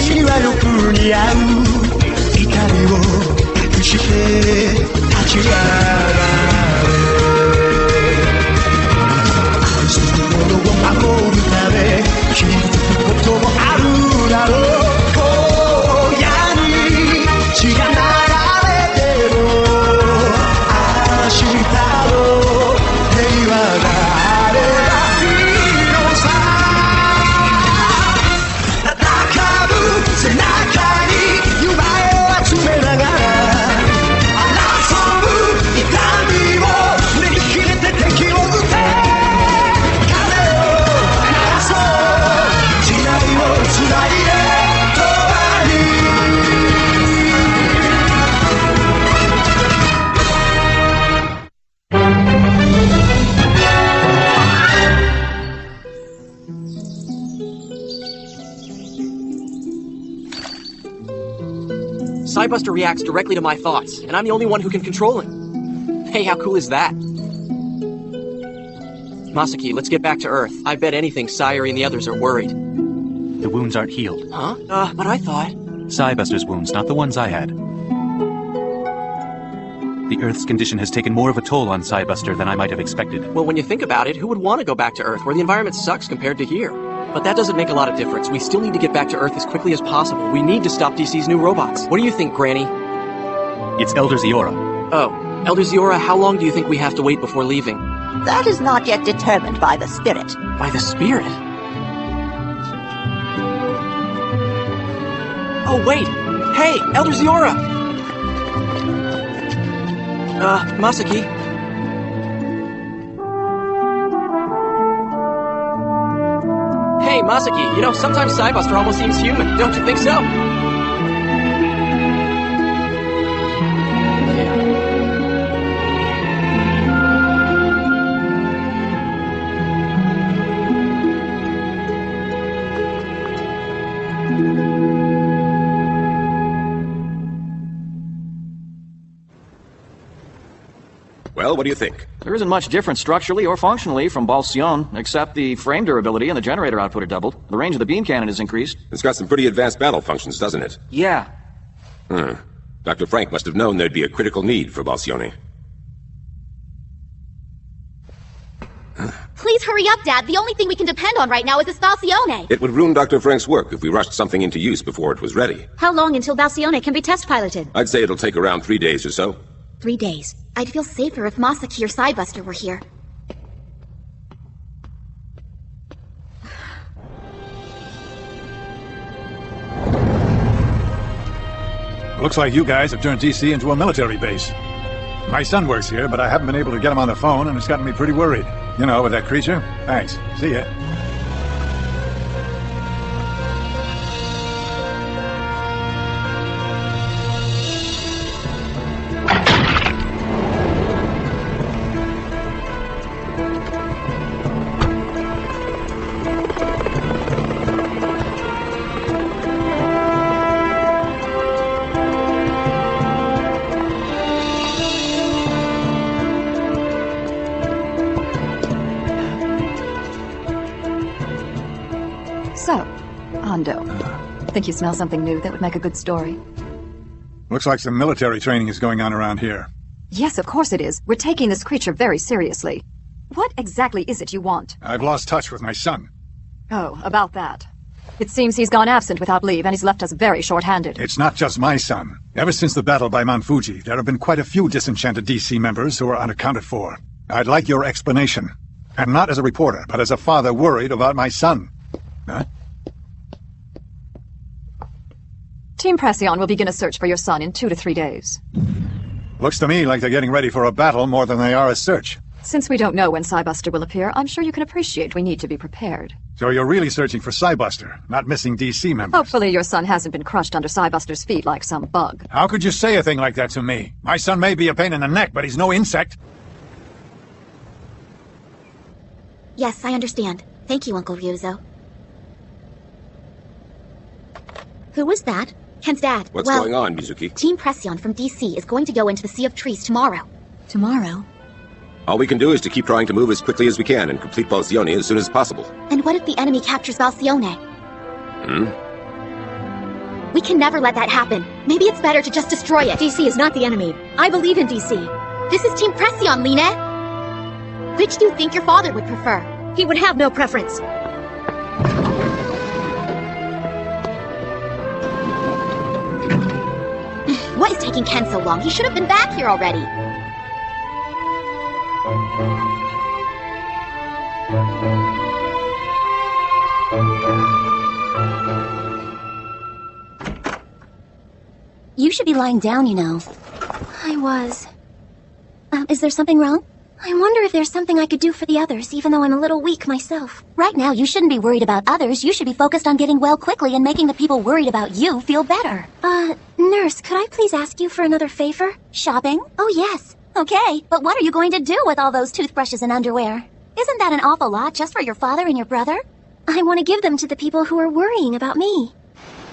にはよく似合う怒りを隠して立ち上がる愛するものを守るため気づくこともあるだろう荒野に血が流れても明日の平和があればいいのさ戦う背中に夢を集めながら争う痛みを振り切れて敵を撃て鐘を鳴らそう時代をつないで永遠にCybuster reacts directly to my thoughts, and I'm the only one who can control him. Hey, how cool is that? Masaki, let's get back to Earth. I bet anything Sayuri and the others are worried. The wounds aren't healed. Huh? But I thought... Cybuster's wounds, not the ones I had. The Earth's condition has taken more of a toll on Cybuster than I might have expected. Well, when you think about it, who would want to go back to Earth, where the environment sucks compared to here? But that doesn't make a lot of difference. We still need to get back to Earth as quickly as possible. We need to stop DC's new robots. What do you think, Granny? It's Elder Ziora. Oh, Elder Ziora, how long do you think we have to wait before leaving? That is not yet determined by the spirit. By the spirit? Oh, wait! Hey, Elder Ziora! Masaki? Hey, Masaki, you know, sometimes Cybuster almost seems human, don't you think so? Yeah. Well, what do you think? There isn't much difference structurally or functionally from Balsion, except the frame durability and the generator output are doubled. The range of the beam cannon is increased. It's got some pretty advanced battle functions, doesn't it? Yeah. Dr. Frank must have known there'd be a critical need for Balsione. Please hurry up, Dad. The only thing we can depend on right now is this Balsione. It would ruin Dr. Frank's work if we rushed something into use before it was ready. How long until Balsione can be test piloted? I'd say it'll take around 3 days or so. 3 days. I'd feel safer if Masaki or Cybuster were here. Looks like you guys have turned DC into a military base. My son works here, but I haven't been able to get him on the phone, and it's gotten me pretty worried. You know, with that creature. Thanks. See ya. So, Ando, think you smell something new that would make a good story? Looks like some military training is going on around here. Yes, of course it is. We're taking this creature very seriously. What exactly is it you want? I've lost touch with my son. Oh, about that. It seems he's gone absent without leave, and he's left us very short-handed. It's not just my son. Ever since the battle by Mount Fuji, there have been quite a few disenchanted DC members who are unaccounted for. I'd like your explanation. And not as a reporter, but as a father worried about my son. Huh? Team Pression will begin a search for your son in 2 to 3 days. Looks to me like they're getting ready for a battle more than they are a search. Since we don't know when Cybuster will appear, I'm sure you can appreciate we need to be prepared. So you're really searching for Cybuster, not missing DC members? Hopefully your son hasn't been crushed under Cybuster's feet like some bug. How could you say a thing like that to me? My son may be a pain in the neck, but he's no insect. Yes, I understand. Thank you, Uncle Ryuzo. Who was that? Ken's dad. What's going on, Mizuki? Team Pression from DC is going to go into the Sea of Trees tomorrow. Tomorrow? All we can do is to keep trying to move as quickly as we can and complete Balsione as soon as possible. And what if the enemy captures Balsione? We can never let that happen. Maybe it's better to just destroy it. DC is not the enemy. I believe in DC. This is Team Pression, Line. Which do you think your father would prefer? He would have no preference. What is taking Ken so long? He should have been back here already. You should be lying down, you know. I was. Is there something wrong? I wonder if there's something I could do for the others, even though I'm a little weak myself. Right now, you shouldn't be worried about others. You should be focused on getting well quickly and making the people worried about you feel better. Nurse, could I please ask you for another favor? Shopping? Oh, yes. Okay, but what are you going to do with all those toothbrushes and underwear? Isn't that an awful lot just for your father and your brother? I want to give them to the people who are worrying about me.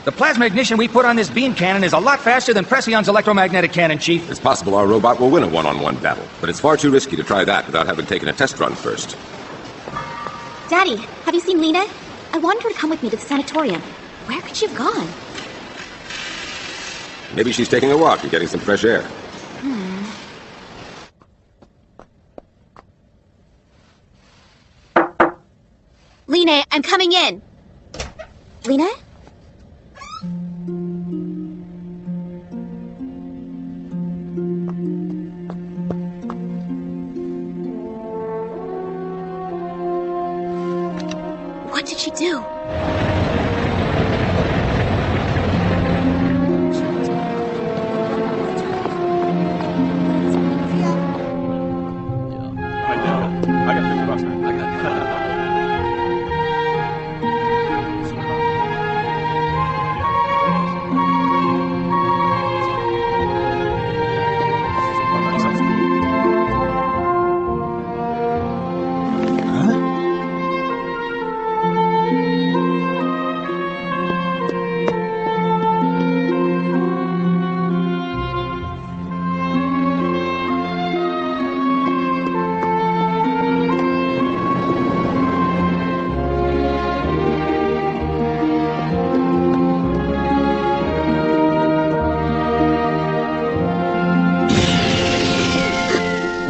The plasma ignition we put on this beam cannon is a lot faster than Pression's electromagnetic cannon, Chief. It's possible our robot will win a one-on-one battle, but it's far too risky to try that without having taken a test run first. Daddy, have you seen Lena? I wanted her to come with me to the sanatorium. Where could she have gone? Maybe she's taking a walk and getting some fresh air. Lena, I'm coming in. Lena? What did she do?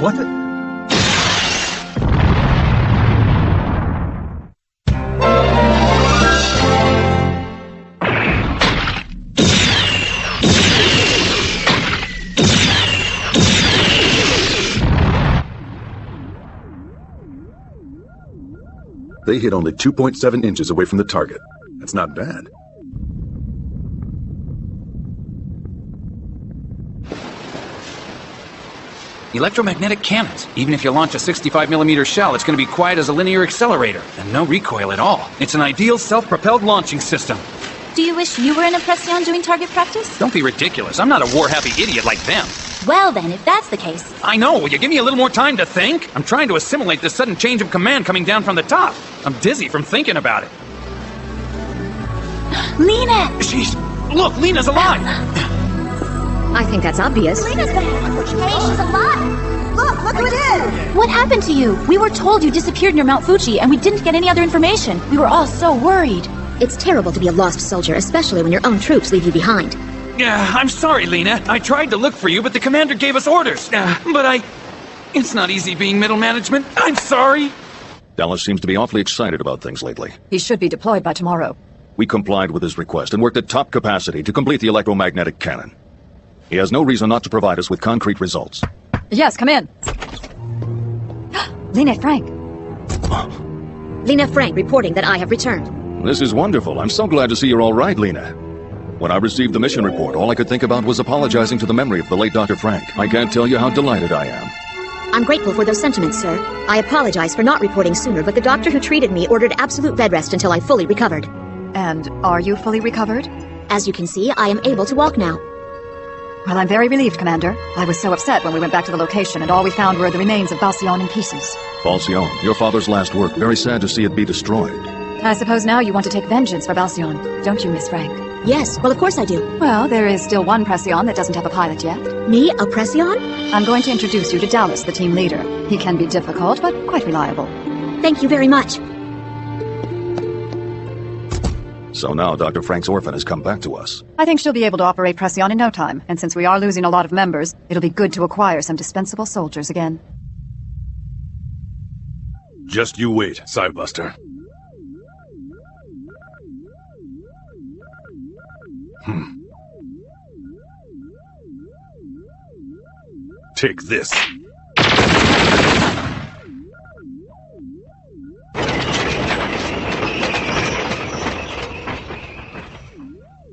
What the... They hit only 2.7 inches away from the target. That's not bad. Electromagnetic cannons. Even if you launch a 65mm shell, it's going to be quiet as a linear accelerator, and no recoil at all. It's an ideal self-propelled launching system. Do you wish you were in a Pression doing target practice? Don't be ridiculous. I'm not a war-happy idiot like them. Well then, if that's the case... I know. Will you give me a little more time to think? I'm trying to assimilate this sudden change of command coming down from the top. I'm dizzy from thinking about it. Lena! Look, Lena's alive! I think that's obvious. Lena's back! Hey, she's alive! Look who it is! What happened to you? We were told you disappeared near Mount Fuji, and we didn't get any other information. We were all so worried. It's terrible to be a lost soldier, especially when your own troops leave you behind. Yeah, I'm sorry, Lena. I tried to look for you, but the commander gave us orders. It's not easy being middle management. I'm sorry. Dallas seems to be awfully excited about things lately. He should be deployed by tomorrow. We complied with his request and worked at top capacity to complete the electromagnetic cannon. He has no reason not to provide us with concrete results. Yes, come in. Lena Frank. Lena Frank reporting that I have returned. This is wonderful. I'm so glad to see you're all right, Lena. When I received the mission report, all I could think about was apologizing to the memory of the late Dr. Frank. I can't tell you how delighted I am. I'm grateful for those sentiments, sir. I apologize for not reporting sooner, but the doctor who treated me ordered absolute bed rest until I fully recovered. And are you fully recovered? As you can see, I am able to walk now. Well, I'm very relieved, Commander. I was so upset when we went back to the location and all we found were the remains of Balsion in pieces. Balsion, your father's last work. Very sad to see it be destroyed. I suppose now you want to take vengeance for Balsion, don't you, Miss Frank? Yes, well, of course I do. Well, there is still one Pression that doesn't have a pilot yet. Me, a Pression? I'm going to introduce you to Dallas, the team leader. He can be difficult, but quite reliable. Thank you very much. So now Dr. Frank's orphan has come back to us. I think she'll be able to operate Pression in no time, and since we are losing a lot of members, it'll be good to acquire some dispensable soldiers again. Just you wait, Cybuster. Take this.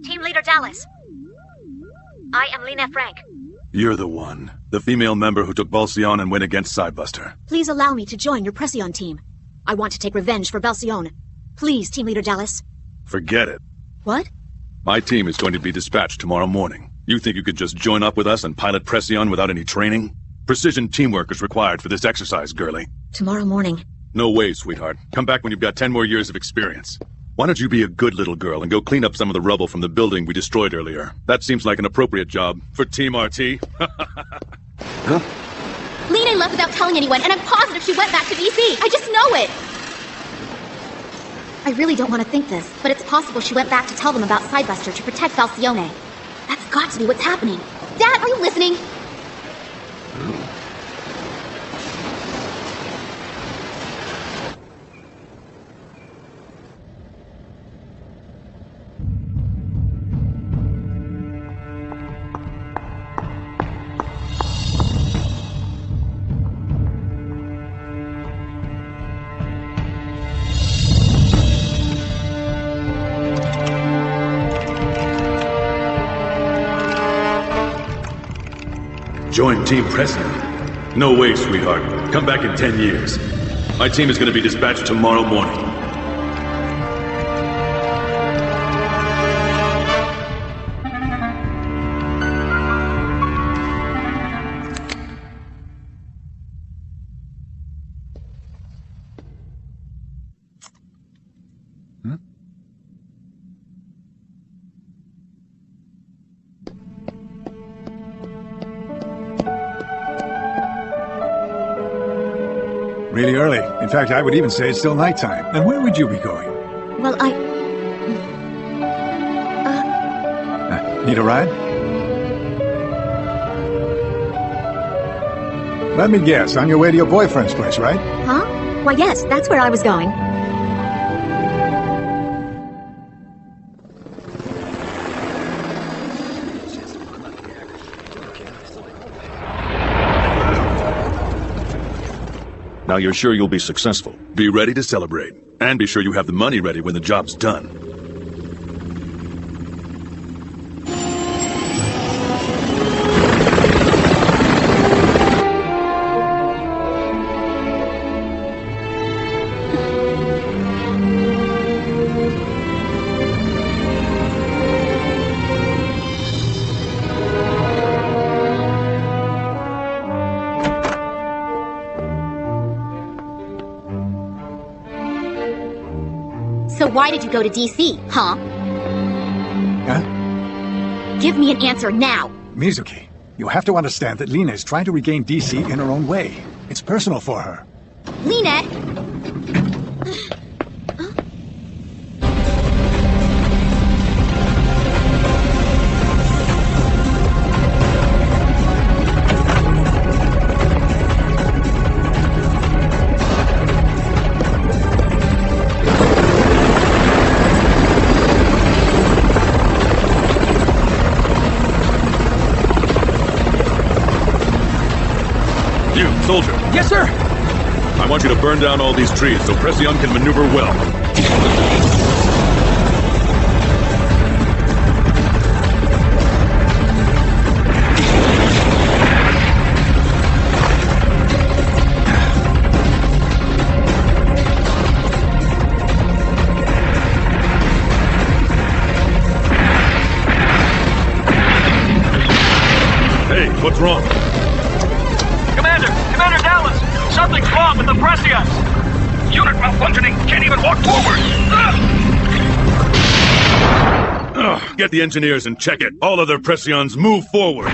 Team Leader Dallas. I am Lena Frank. You're the one. The female member who took Valsion and went against Cybuster. Please allow me to join your Pression team. I want to take revenge for Valsion. Please, Team Leader Dallas. Forget it. What? My team is going to be dispatched tomorrow morning. You think you could just join up with us and pilot Pression without any training? Precision teamwork is required for this exercise, girlie. Tomorrow morning. No way, sweetheart. Come back when you've got 10 more years of experience. Why don't you be a good little girl and go clean up some of the rubble from the building we destroyed earlier? That seems like an appropriate job for Team RT. Lena left without telling anyone, and I'm positive she went back to DC. I just know it. I really don't want to think this, but it's possible she went back to tell them about Cybuster to protect Valsione. That's got to be what's happening. Dad, are you listening? Join Team Pression. No way, sweetheart. Come back in 10 years. My team is going to be dispatched tomorrow morning. Really early. In fact, I would even say it's still nighttime. And where would you be going? Well, Need a ride? Let me guess, on your way to your boyfriend's place, right? Huh? Why, yes, that's where I was going. Now you're sure you'll be successful? Be ready to celebrate. And be sure you have the money ready when the job's done. So why did you go to DC, huh? Huh? Give me an answer now. Mizuki, you have to understand that Lena is trying to regain DC in her own way. It's personal for her. Lena! Soldier. Yes, sir. I want you to burn down all these trees so Pression can maneuver well. Hey, what's wrong? Commander Dallas! Something's wrong with the Prescience! Unit malfunctioning! Can't even walk forward! Get the engineers and check it. All other Prescions move forward.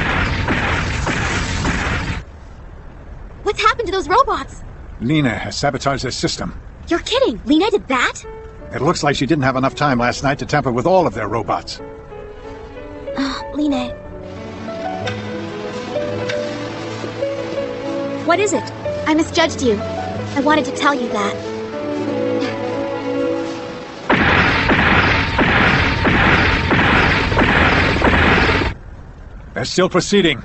What's happened to those robots? Lena has sabotaged their system. You're kidding! Lena did that? It looks like she didn't have enough time last night to tamper with all of their robots. Line. What is it? I misjudged you. I wanted to tell you that. They're still proceeding.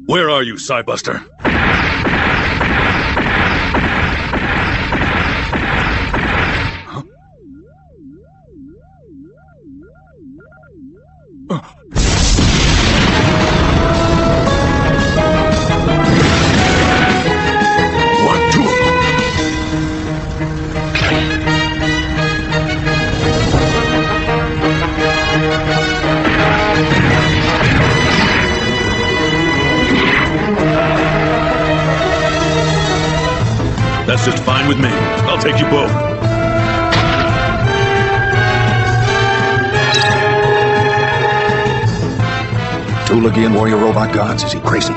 Where are you, Psybuster? That's just fine with me. I'll take you both. Two-Legian warrior robot gods? Is he crazy?